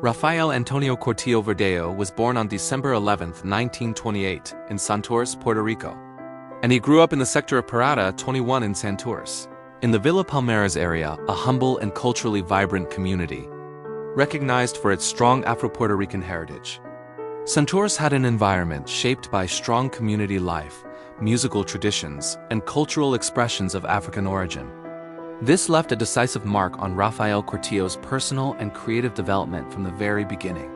Rafael Antonio Cortijo Verdejo was born on December 11, 1928, in Santurce, Puerto Rico. And he grew up in the sector of Parada 21 in Santurce, in the Villa Palmeras area, a humble and culturally vibrant community, recognized for its strong Afro-Puerto Rican heritage. Santurce had an environment shaped by strong community life, musical traditions, and cultural expressions of African origin. This left a decisive mark on Rafael Cortijo's personal and creative development from the very beginning.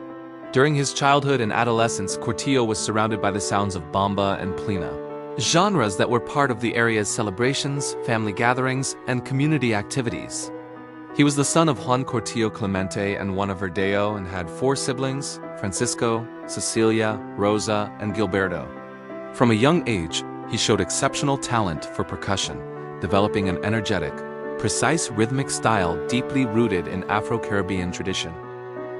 During his childhood and adolescence, Cortijo was surrounded by the sounds of bamba and plena, genres that were part of the area's celebrations, family gatherings, and community activities. He was the son of Juan Cortijo Clemente and Juana Verdejo and had 4 siblings: Francisco, Cecilia, Rosa, and Gilberto. From a young age, he showed exceptional talent for percussion, developing an energetic, precise rhythmic style deeply rooted in Afro-Caribbean tradition.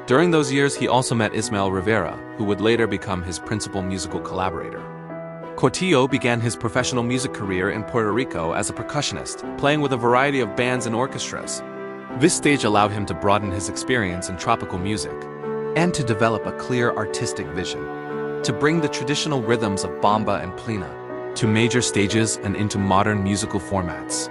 During those years, he also met Ismael Rivera, who would later become his principal musical collaborator. Cortijo began his professional music career in Puerto Rico as a percussionist, playing with a variety of bands and orchestras. This stage allowed him to broaden his experience in tropical music and to develop a clear artistic vision, to bring the traditional rhythms of bamba and plena to major stages and into modern musical formats.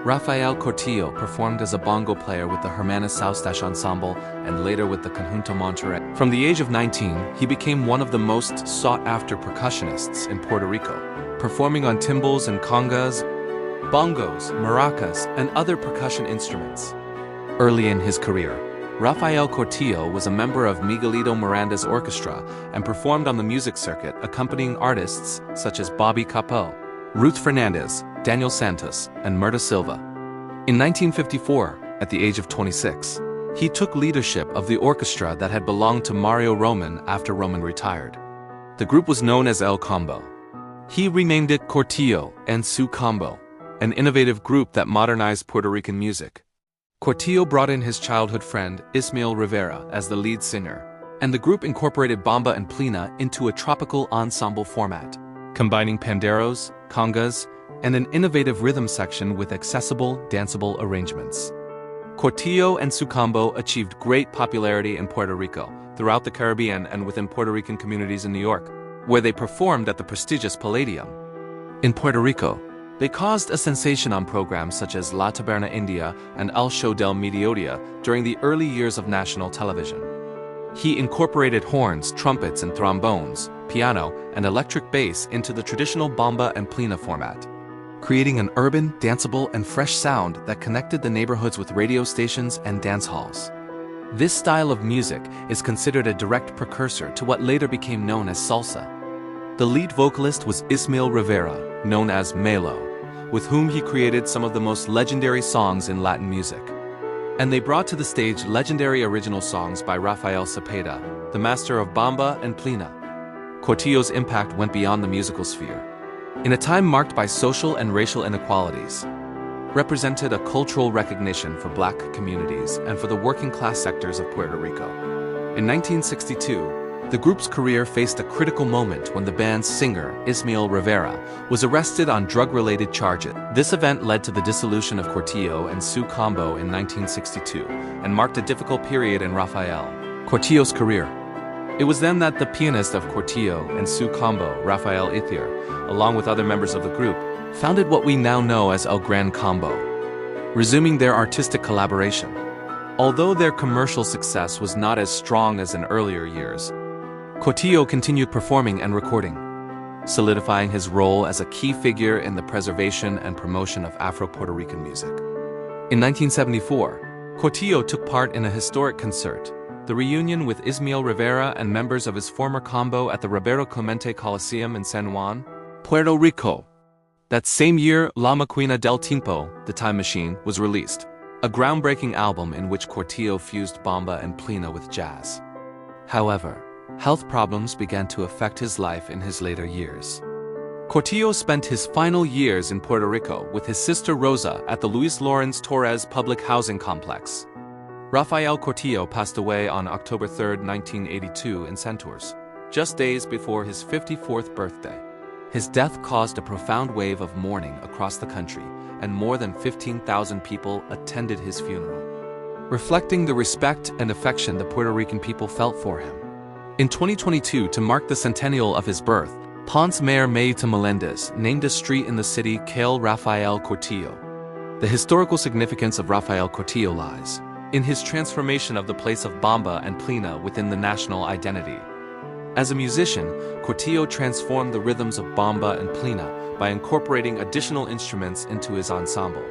Rafael Cortijo performed as a bongo player with the Hermanas Saustache Ensemble and later with the Conjunto Monterrey. From the age of 19, he became one of the most sought-after percussionists in Puerto Rico, performing on timbales and congas, bongos, maracas, and other percussion instruments. Early in his career, Rafael Cortijo was a member of Miguelito Miranda's orchestra and performed on the music circuit, accompanying artists such as Bobby Capó, Ruth Fernandez, Daniel Santos, and Myrta Silva. In 1954, at the age of 26, he took leadership of the orchestra that had belonged to Mario Roman after Roman retired. The group was known as El Combo. He renamed it Cortijo and Su Combo, an innovative group that modernized Puerto Rican music. Cortijo brought in his childhood friend, Ismael Rivera, as the lead singer, and the group incorporated bamba and plena into a tropical ensemble format, combining panderos, congas, and an innovative rhythm section with accessible, danceable arrangements. Cortijo and Su Combo achieved great popularity in Puerto Rico, throughout the Caribbean, and within Puerto Rican communities in New York, where they performed at the prestigious Palladium. In Puerto Rico, they caused a sensation on programs such as La Taberna India and El Show del Mediodía during the early years of national television. He incorporated horns, trumpets, and trombones, piano, and electric bass into the traditional bamba and plena format, creating an urban, danceable, and fresh sound that connected the neighborhoods with radio stations and dance halls. This style of music is considered a direct precursor to what later became known as salsa. The lead vocalist was Ismael Rivera, known as Melo, with whom he created some of the most legendary songs in Latin music. And they brought to the stage legendary original songs by Rafael Cepeda, the master of bamba and plena. Cortijo's impact went beyond the musical sphere. In a time marked by social and racial inequalities, represented a cultural recognition for Black communities and for the working-class sectors of Puerto Rico. In 1962, the group's career faced a critical moment when the band's singer, Ismael Rivera, was arrested on drug-related charges. This event led to the dissolution of Cortijo and Su Combo in 1962 and marked a difficult period in Rafael Cortijo's career. It was then that the pianist of Cortijo and Su Combo, Rafael Ithier, along with other members of the group, founded what we now know as El Gran Combo, resuming their artistic collaboration. Although their commercial success was not as strong as in earlier years, Cortijo continued performing and recording, solidifying his role as a key figure in the preservation and promotion of Afro-Puerto Rican music. In 1974, Cortijo took part in a historic concert, the reunion with Ismael Rivera and members of his former combo at the Roberto Clemente Coliseum in San Juan, Puerto Rico. That same year, La Maquina del Tiempo, The Time Machine, was released, a groundbreaking album in which Cortijo fused bamba and plena with jazz. However, health problems began to affect his life in his later years. Cortijo spent his final years in Puerto Rico with his sister Rosa at the Luis Lawrence Torres Public Housing Complex. Rafael Cortijo passed away on October 3, 1982 in Santurce, just days before his 54th birthday. His death caused a profound wave of mourning across the country, and more than 15,000 people attended his funeral. reflecting the respect and affection the Puerto Rican people felt for him. In 2022, to mark the centennial of his birth, Ponce Mayor Mayita Melendez named a street in the city Calle Rafael Cortijo. The historical significance of Rafael Cortijo lies in his transformation of the place of Bamba and Plena within the national identity. As a musician, Cortijo transformed the rhythms of Bamba and Plena by incorporating additional instruments into his ensemble.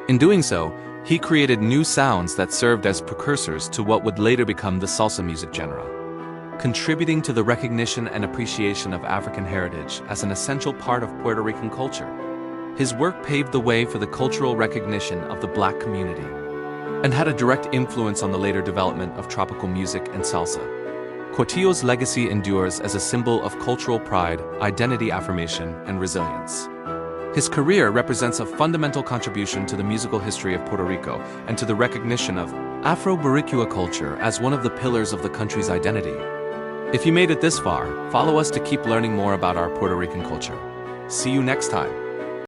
In doing so, he created new sounds that served as precursors to what would later become the salsa music genre, contributing to the recognition and appreciation of African heritage as an essential part of Puerto Rican culture. His work paved the way for the cultural recognition of the Black community and had a direct influence on the later development of tropical music and salsa. Cortijo's legacy endures as a symbol of cultural pride, identity affirmation, and resilience. His career represents a fundamental contribution to the musical history of Puerto Rico and to the recognition of Afro-Boricua culture as one of the pillars of the country's identity. If you made it this far, follow us to keep learning more about our Puerto Rican culture. See you next time.